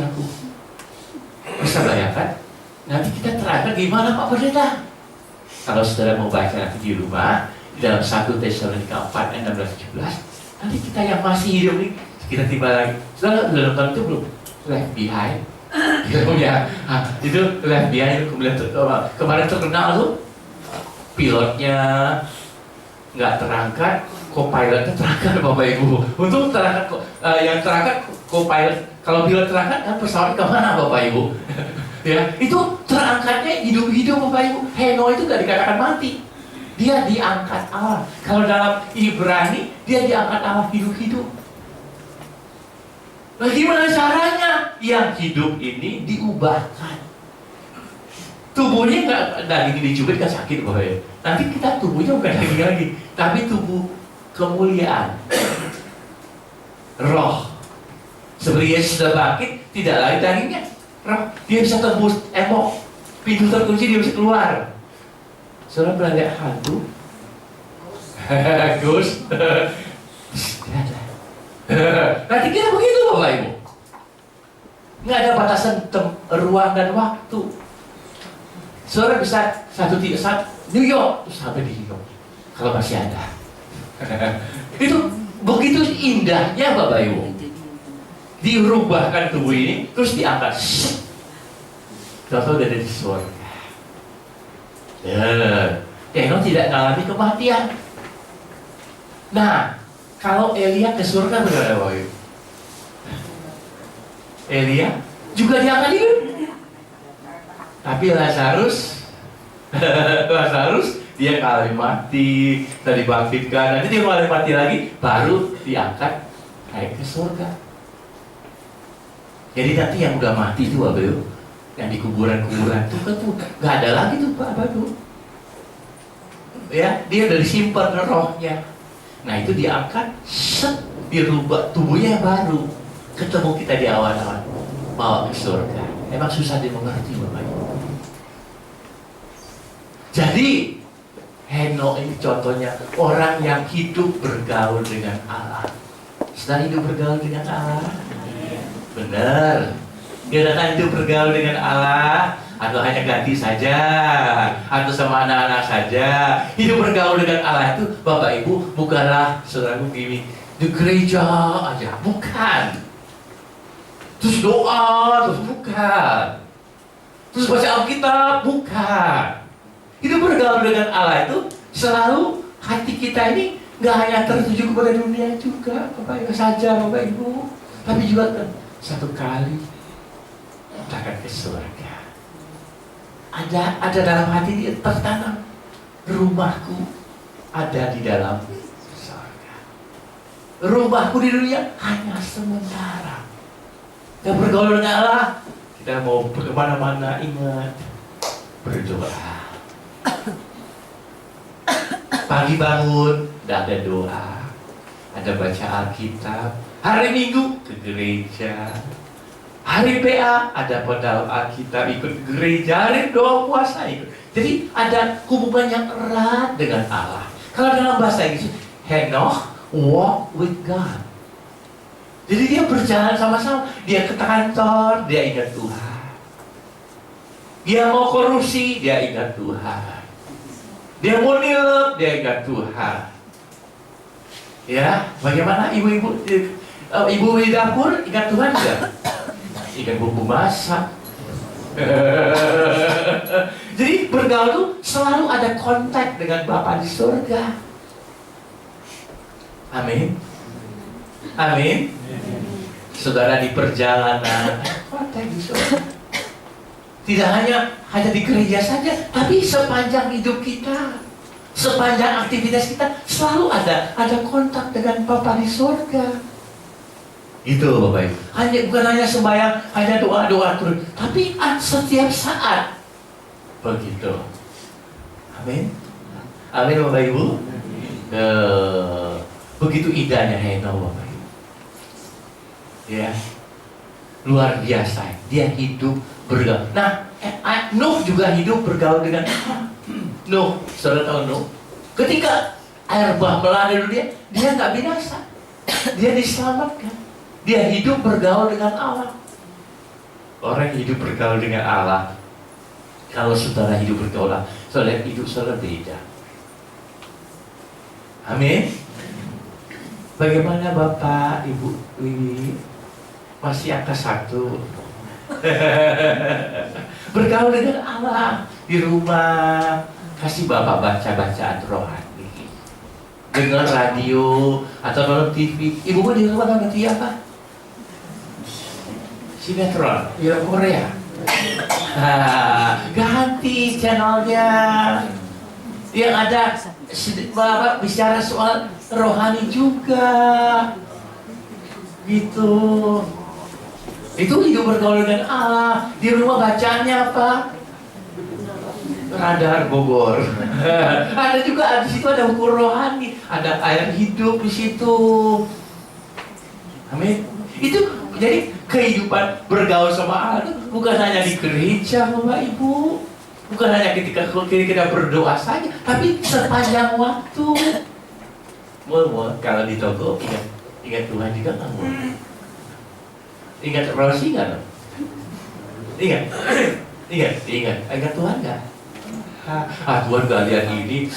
saudaraku. Bisa bayangkan? Nanti kita terangkan gimana Pak Pendeta. Kalau saudara mau baca nanti di rumah, di dalam 1 Tesalonika 4 ayat 16-17, nanti kita yang masih hidup nih, kita tiba lagi. Saudara udah nonton itu belum? Left Behind. Ya, itu Left Behind kemarin terkenal tuh. Pilotnya nggak terangkat, co-pilotnya terangkat Bapak Ibu. Untuk terangkat, yang terangkat co-pilot. Kalau pilot terangkat kan pesawat kemana Bapak Ibu? Ya, itu terangkatnya hidup-hidup Bapak Ibu. Heno itu nggak dikatakan mati, dia diangkat Allah. Kalau dalam Ibrani dia diangkat Allah hidup-hidup. Nah, gimana caranya? Yang hidup ini diubahkan. Tubuhnya nggak daging dicubit kan sakit Bapak Ibu. Nanti kita tubuhnya bukan daging lagi, tapi tubuh kemuliaan, roh. Seperti Yesus sudah bangkit, tidak lagi dagingnya, roh. Dia bisa tembus emok, pintu terkunci dia bisa keluar. Saudara pernah lihat hantu? Ghost? Nanti kita begitu Bapak Ibu. Nggak ada batasan ruang dan waktu. Saudara bisa saat New York, terus sampai di New York kalau masih ada. Itu begitu indahnya Bapak Ibu. Dirubahkan tubuh ini, terus diangkat. Tahu-tahu udah ada di surga. Heno tidak mengalami kematian. Nah, kalau Elia ke surga bagaimana Bapak Ibu? Elia juga diangkat hidup. Tapi Lazarus dia mengalami mati, tadi dibangkitkan, nanti dia mengalami mati lagi, baru diangkat naik ke surga. Jadi nanti yang udah mati itu Bapak Ibu, yang di kuburan-kuburan itu kan tuh nggak ada lagi tuh Bapak Ibu. Ya, dia udah disimpan rohnya. Nah itu diangkat, set, dirubah tubuhnya baru, ketemu kita di awan-awan, bawa ke surga. Emang susah dimengerti Bapak Ibu. Jadi Henok ini contohnya orang yang hidup bergaul dengan Allah. Sedang hidup bergaul dengan Allah. Benar. Dia datang hidup bergaul dengan Allah, atau hanya ganti saja, atau sama anak-anak saja. Hidup bergaul dengan Allah itu Bapak Ibu bukanlah saudaraku gini di gereja aja, bukan. Terus doa, terus bukan. Terus baca Alkitab, bukan. Hidup bergaul dengan Allah itu selalu hati kita ini nggak hanya tertuju kepada dunia juga, Bapak Ibu saja, Bapak Ibu, tapi juga satu kali kita akan ke surga. Ada dalam hati dia tertanam, rumahku ada di dalam surga. Rumahku di dunia hanya sementara. Kita bergaul dengan Allah, kita mau kemana-mana ingat berdoa. Pagi bangun, tidak ada doa, ada baca Alkitab. Hari Minggu ke gereja. Hari PA ada pedal Alkitab, ikut gereja. Hari doa puasa ikut. Jadi ada hubungan yang erat dengan Allah. Kalau dalam bahasa Inggris, Henoch walk with God. Jadi dia berjalan sama-sama. Dia ke kantor, dia ingat Tuhan. Dia mau korupsi, dia ingat Tuhan. Dia mau nilep, dia ingat Tuhan. Ya, bagaimana ibu-ibu di dapur ingat Tuhan enggak? Ingat bumbu masak. Jadi bergaul itu selalu ada kontak dengan Bapa di surga. Amin. Amin. Saudara di perjalanan kontak di surga. Tidak hanya di gereja saja, tapi sepanjang hidup kita, sepanjang aktivitas kita selalu ada kontak dengan Bapa di surga. Itu Bapak Ibu. Bukan hanya sembahyang, hanya doa-doa terus, tapi setiap saat begitu. Amin. Amin Bapak Ibu. Begitu indahnya Henoch Bapak Ibu. Ya, luar biasa. Dia hidup bergaul. Nah, Nuh juga hidup bergaul dengan Nuh. Saudara tahu Nuh? Ketika air bah melanda dunia, dia nggak binasa. Dia diselamatkan. Dia hidup bergaul dengan Allah. Orang yang hidup bergaul dengan Allah, kalau saudara hidup bergaul Allah, saudara hidup saudara beda. Amin. Bagaimana Bapak, Ibu, Wiwi? Masih angka 1. Bergaul dengan Allah di rumah, kasih Bapak baca bacaan rohani, dengar radio atau nonton TV. Ibu di rumah nonton TV apa? Sinetron, film Korea. Ganti channelnya. Yang ada Bapak bicara soal rohani juga. Gitu. Itu hidup bergaul dengan Allah. Di rumah bacaannya apa? Radar Bogor. Ada juga di situ ada ukur rohani, ada air hidup di situ. Amin. Itu jadi kehidupan bergaul sama Allah itu bukan hanya di gereja, Bapak Ibu, bukan hanya ketika kita berdoa saja, tapi sepanjang waktu. Kalau di toko ingat Tuhan juga nggak mau. Ingat Rosi nggak? Ingat Tuhan nggak? Tuhan gak lihat ini.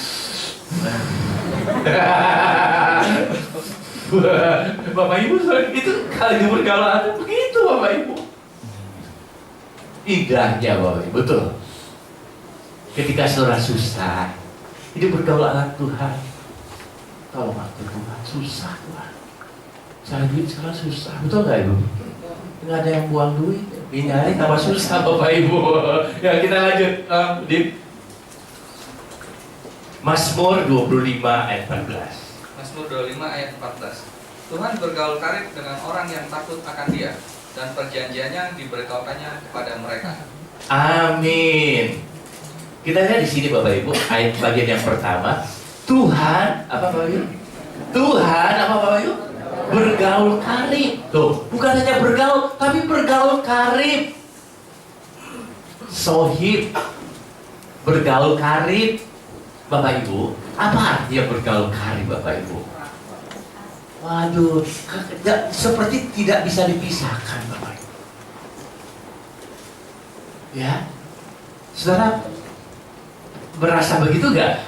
Bapak Ibu, itu kalau di bergaul begitu Bapak Ibu. Indahnya Bapak Ibu, betul. Ketika saudara susah, itu bergaul anak Tuhan. Tolong aku Tuhan, susah Tuhan. Cari duit sekarang susah, betul gak Ibu? Nggak ada yang buang duit, nyari tambah susah Bapak Ibu. Ya kita lanjut di Mazmur 25 ayat 14. Mazmur 25 ayat 14. Tuhan bergaul karib dengan orang yang takut akan Dia, dan perjanjiannya diberitahukannya kepada mereka. Amin. Kita lihat di sini Bapak Ibu, ayat bagian yang pertama. Tuhan apa Bapak Ibu? Tuhan apa Bapak Ibu? Bergaul karib. Tuh, bukan hanya bergaul, tapi bergaul karib. Sohib, bergaul karib. Bapak Ibu, apa artinya bergaul karib Bapak Ibu? Waduh, seperti tidak bisa dipisahkan Bapak Ibu. Ya, saudara berasa begitu gak?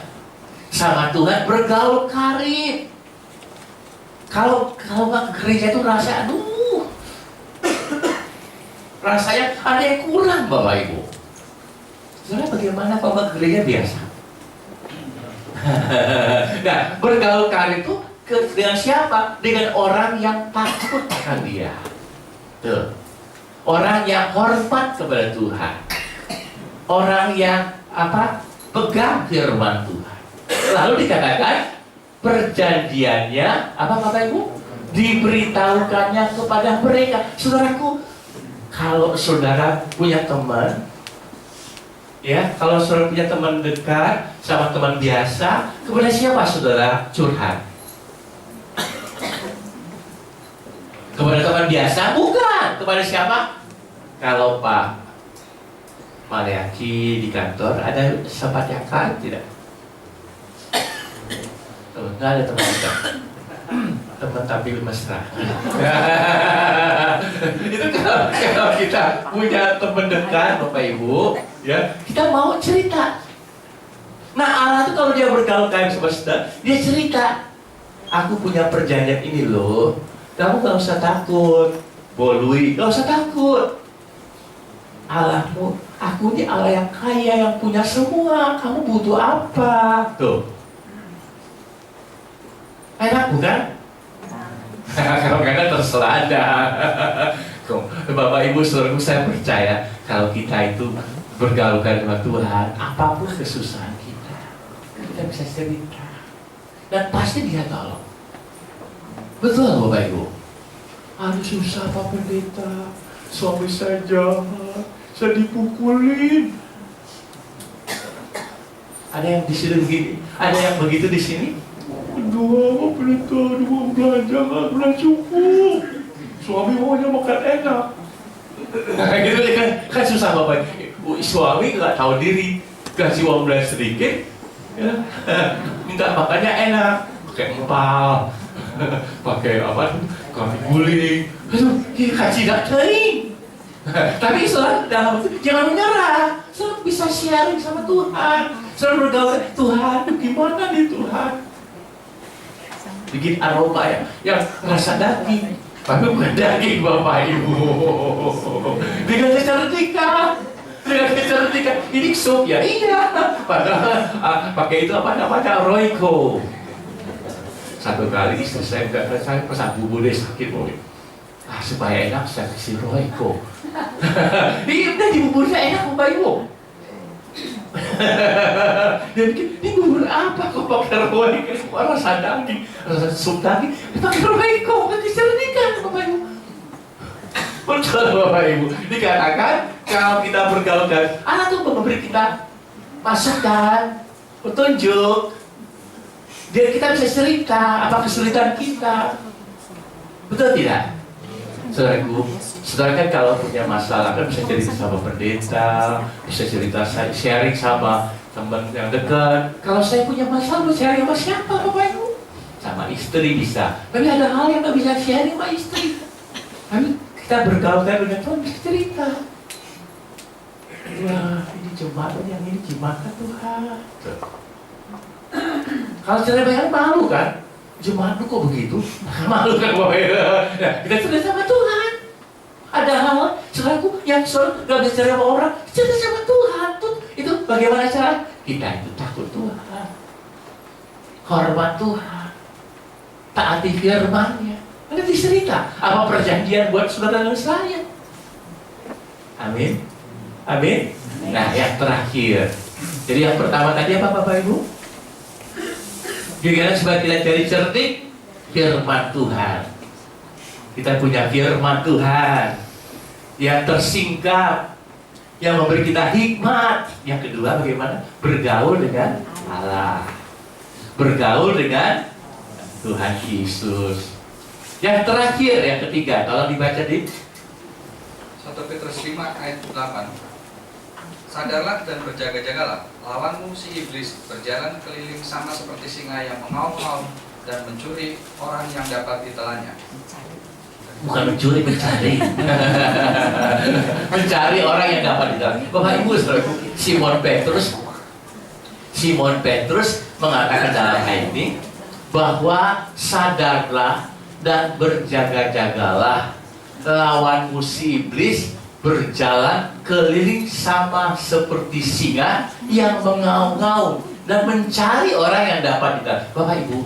Sama Tuhan bergaul karib. Kalau nggak ke gereja itu rasa, aduh, rasanya ada yang kurang Bapak Ibu. Saudara bagaimana kalau ke gereja biasa? Nah, bergaul karib itu dengan siapa? Dengan orang yang takut akan Dia. Tuh. Orang yang hormat kepada Tuhan. Orang yang pegang firman Tuhan. Lalu dikatakan perjanjiannya apa Bapak Ibu? Diberitahukannya kepada mereka. Saudaraku, kalau saudara punya teman, ya, kalau saudara punya teman dekat sama teman biasa, kepada siapa saudara curhat? Kepada teman biasa? Bukan. Kepada siapa? Kalau Pak Mariaki di kantor, ada sempat yang karib tidak? Tuh, nggak ada teman dekat. Teman tapi mesra. Itu kalau kita punya teman dekat Bapak Ibu, ya, kita mau cerita. Nah, Allah itu kalau Dia bergaul karib sama saudara, Dia cerita. Aku punya perjanjian ini loh. Kamu gak usah takut. Bolui, gak usah takut. Allahmu, aku ini Allah yang kaya, yang punya semua. Kamu butuh apa? Tuh. Enak bukan? Kalau karena terserah Anda. Bapak Ibu saudaraku, saya percaya kalau kita itu bergaulkan dengan Tuhan, apapun kesusahan kita bisa cerita dan pasti Dia tolong. Betul Bapak Ibu. Aduh susah Pak Pendeta, suami saya jahat, saya dipukulin. Ada yang di sini begini, ada yang begitu di sini. Aduh Pak Pendeta, aduh belanja nggak pernah cukup. Suami maunya makan enak. Gitu kan susah Bapak. Suami nggak tahu diri, kasih uang belanja sedikit, ya, minta makannya enak, pakai empal, pakai kami guling, aduh, kasih dak teuing. Tapi selalu dalam itu jangan menyerah, selalu bisa sharing sama Tuhan, selalu bergaul, Tuhan gimana nih Tuhan, bikin aroma yang rasa daging, tapi bukan daging Bapak Ibu, dengan kecerdikan, ini sup ya, iya, padahal pakai itu apa namanya Royco. Satu kali istri saya pesan bubur deh sakit boy. Supaya enak saya kasih Royco. Ini udah di buburnya enak Bapak Ibu. Dia pikir, ini bubur apa kok pakai Royco? Rasa daging, rasa sup daging, pakai Royco, pakai kecerdikan Bapak Ibu. Betul Bapak Ibu. Dikatakan kalau kita bergaul dengan Allah tuh memberi kita masukan, petunjuk. Biar kita bisa cerita apa kesulitan kita. Betul tidak? Saudaraku, saudara kan kalau punya masalah kan bisa cerita sama pendeta, bisa cerita sharing sama teman yang dekat. Kalau saya punya masalah, mau sharing sama siapa Bapak Ibu? Sama istri bisa. Tapi ada hal yang nggak bisa sharing sama istri. Tapi kita bergaul dengan Tuhan bisa cerita. Wah, ini jemaat yang ini gimana Tuhan? Kalau cerai bayar malu kan? Jemaat lu kok begitu? Malu kan Bapak Ibu? Nah, kita cerita sama Tuhan. Ada hal selaku yang selalu gak bisa cerita sama orang, cerita sama Tuhan tuh. Itu bagaimana cara? Kita itu takut Tuhan, hormat Tuhan, taati firman-Nya. Nanti cerita apa perjanjian buat saudara dan saya. Amin. Amin. Nah, yang terakhir. Jadi yang pertama tadi apa Bapak Ibu? Gimana supaya kita jadi cerdik? Firman Tuhan. Kita punya firman Tuhan yang tersingkap, yang memberi kita hikmat. Yang kedua bagaimana? Bergaul dengan Allah, bergaul dengan Tuhan Yesus. Yang terakhir, yang ketiga, tolong dibaca di 1 Petrus 5 ayat 8. Sadarlah dan berjaga-jagalah, lawanmu si iblis berjalan keliling sama seperti singa yang mengaum-ngaum dan mencuri orang yang dapat ditelannya. Bukan mencuri, mencari. Mencari orang yang dapat ditelan. Bapak Ibu, Simon Petrus mengatakan dalam ayat ini bahwa sadarlah dan berjaga-jagalah, lawanmu si iblis berjalan keliling sama seperti singa yang mengaum-ngaum dan mencari orang yang dapat ditelan. Bapak Ibu,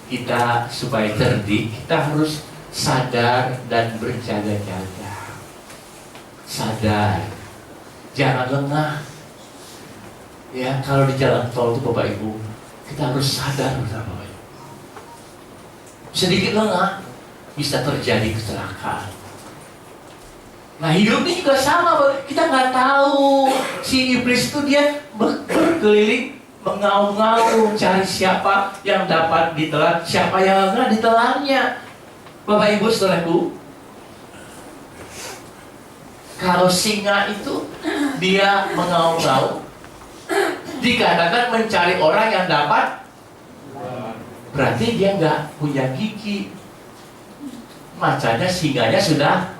kita supaya cerdik, kita harus sadar dan berjaga-jaga. Sadar, jangan lengah. Ya, kalau di jalan tol itu Bapak Ibu, kita harus sadar bersama Bapak Ibu. Sedikit lengah bisa terjadi kecelakaan. Nah, hidup ini juga sama, kita nggak tahu si iblis itu dia berkeliling mengaum-ngaum cari siapa yang dapat ditelan, siapa yang nggak ditelannya. Bapak Ibu saudaraku, kalau singa itu dia mengaum-ngaum, dikatakan mencari orang yang dapat, berarti dia nggak punya gigi. Macanya singanya sudah.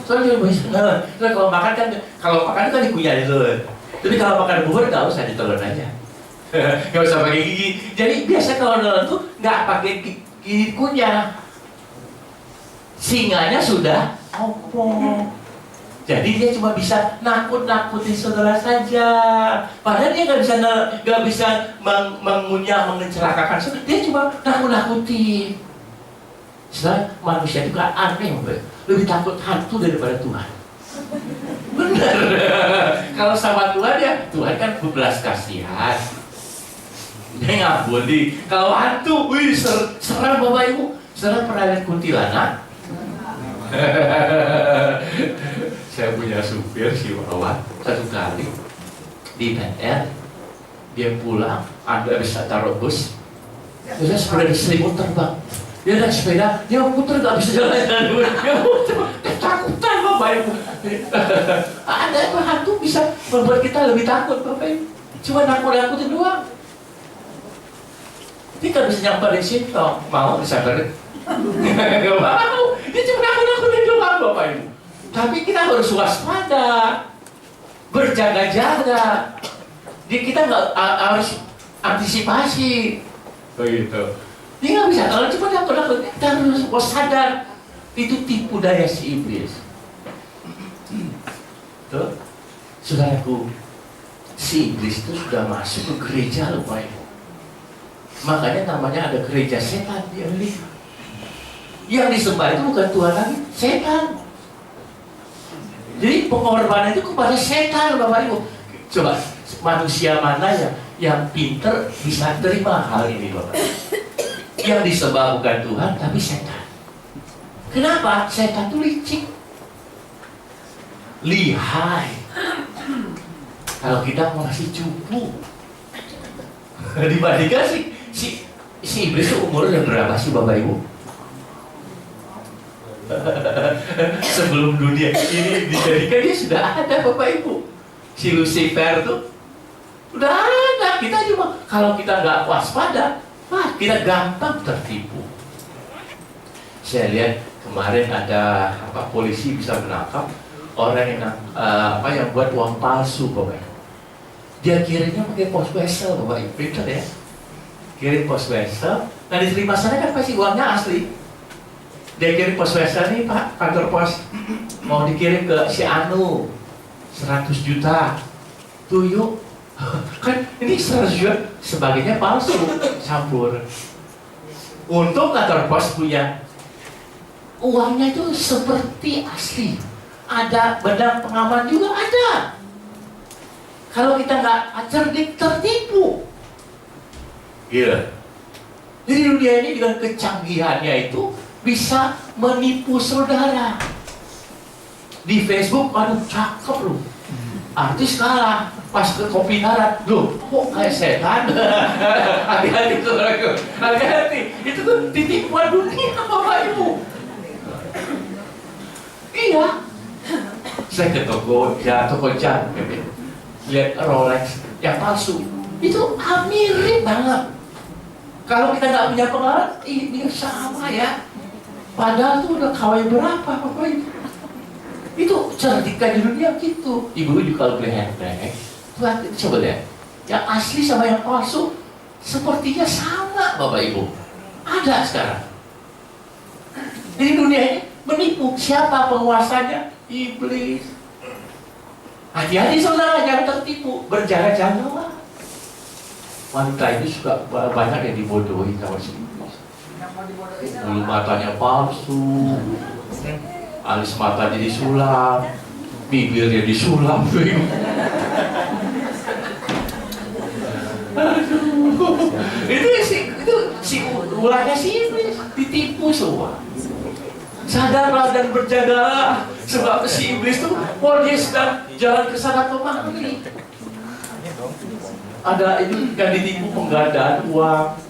Soalnya kalau makan kan dikunyah dulu. Tapi kalau makan bubur nggak usah ditelan aja, nggak usah pakai gigi. Jadi biasa kalau nelen tuh nggak pakai gigi kunyah. Singanya sudah ngomong. Jadi dia cuma bisa nakut-nakutin saudara saja. Padahal dia nggak bisa mengunyah, mencelakakan saudara. Dia cuma nakut-nakutin. Setelah manusia juga aneh, lebih takut hantu daripada Tuhan. Benar. Kalau sama Tuhan ya, Tuhan kan belas kasihan. Dia ngampuni. Kalau hantu, wih serem Bapak Ibu. Serem pernah lihat kuntilanak. Saya punya supir si Wawan satu kali di PR, dia pulang, habis taruh bus, terus sepeda selimut terbang. Dia naik sepeda, dia putar gak bisa jalan-jalan dulu. Dia putar, ketakutan Bapak Ibu. Ada apa hantu bisa membuat kita lebih takut Bapak Ibu. Cuma nakut-nakutin doang. Dia gak bisa nyamperin sini dong. Mau disamperin? Gak mau. Dia cuma nakut-nakutin doang Bapak Ibu. Tapi kita harus waspada, berjaga-jaga. Jadi kita harus antisipasi. Begitu. Dia nggak bisa kalau cuma takut-takut. Kita harus waspada. Itu tipu daya si iblis. Tuh, saudaraku, si iblis itu sudah masuk ke gereja loh Pak Ibu. Makanya namanya ada gereja setan di Amerika. Yang disembah itu bukan Tuhan lagi, setan. Jadi pengorbanan itu kepada setan, Bapak Ibu. Coba manusia mana yang pinter bisa terima hal ini, Bapak? Yang disembah bukan Tuhan tapi setan. Kenapa? Setan itu licik, lihai. Kalau kita mau ngasih cupu, dibandingkan si iblis itu umurnya berapa sih Bapak Ibu? Sebelum dunia ini dijadikan dia sudah ada Bapak Ibu. Si Lucifer tuh udah ada. Kita cuma kalau kita nggak waspada, kita gampang tertipu. Saya lihat kemarin ada polisi bisa menangkap orang yang buat uang palsu Bapak Ibu. Dia kirimnya pakai pos wesel Bapak Ibu, pintar ya. Kirim pos wesel, nah diterima sana kan pasti uangnya asli. Dia kirim pos wesel nih Pak, kantor pos mau dikirim ke si Anu 100 juta. Tuh yuk. Kan ini 100 juta sebagainya palsu, campur. Untuk kantor pos punya uangnya itu seperti asli. Ada benang pengaman juga ada. Kalau kita nggak cerdik tertipu. Gila. Jadi dunia ini dengan kecanggihannya itu bisa menipu saudara. Di Facebook, aduh cakep loh. Artis kalah, pas ke kopi darat, loh kok kayak setan? Hati-hati tuh, hati-hati. Itu tuh titipuan dunia Bapak Ibu. Iya. Saya ke toko cat, lihat Rolex yang palsu. Itu mirip banget. Kalau kita nggak punya pengalaman, ini sama ya. Padahal tuh udah kawin berapa Bapak Ibu. Itu cerdikan di dunia gitu. Ibu juga kalau beli handbag, coba lihat. Yang asli sama yang palsu sepertinya sama Bapak Ibu. Ada sekarang. Di dunia ini menipu. Siapa penguasanya? Iblis. Hati-hati saudara, jangan tertipu. Berjaga-jagalah. Wanita ini juga banyak yang dibodohi sama si iblis. Bulu matanya palsu, alis matanya disulam, bibirnya disulam. Itu si ulahnya si iblis, ditipu semua. Sadarlah dan berjagalah, sebab si iblis itu dia sedang jalan ke sana kemari. Ada ini yang ditipu penggandaan uang,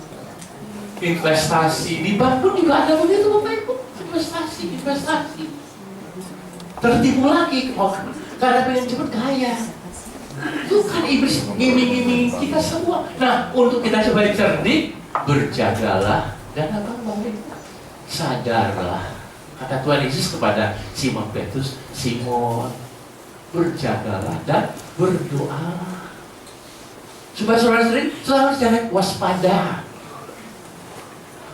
investasi. Di bank pun juga ada begitu Bapak Ibu, investasi. Tertipu lagi, karena pengen cepat kaya. Itu kan iblis ngiming-ngiming kita semua. Nah, untuk kita supaya cerdik, berjagalah dan apa Bapak Ibu? Sadarlah. Kata Tuhan Yesus kepada Simon Petrus, Simon, berjagalah dan berdoa. Supaya saudara-saudari selalu jangan waspada.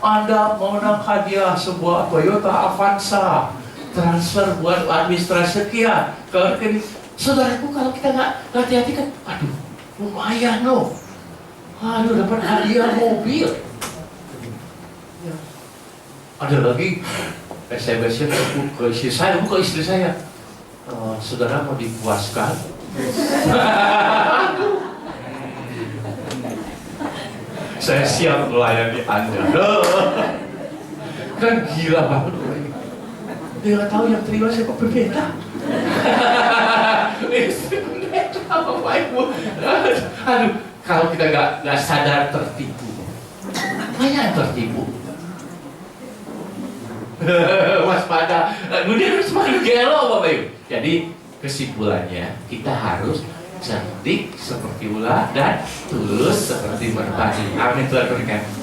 Anda mau hadiah sebuah Toyota Avanza, transfer buat administrasi sekian. Kalau saudaraku, kalau kita nggak hati-hati kan, aduh, lumayan loh. Aduh, dapat hadiah mobil. Ada lagi SMS-nya ke istri saya, bukan istri saya. Saudara mau dipuaskan. Saya siap melayani Anda. Kan gila banget. Dia nggak tahu yang terima siapa pendeta. Istri pendeta Bapak Ibu. Aduh, kalau kita nggak sadar tertipu, banyak yang tertipu. Waspada, dunia semakin gelo Bapak Ibu. Jadi kesimpulannya kita harus cerdik seperti ular dan tulus seperti merpati. Amin Tuhan berkati.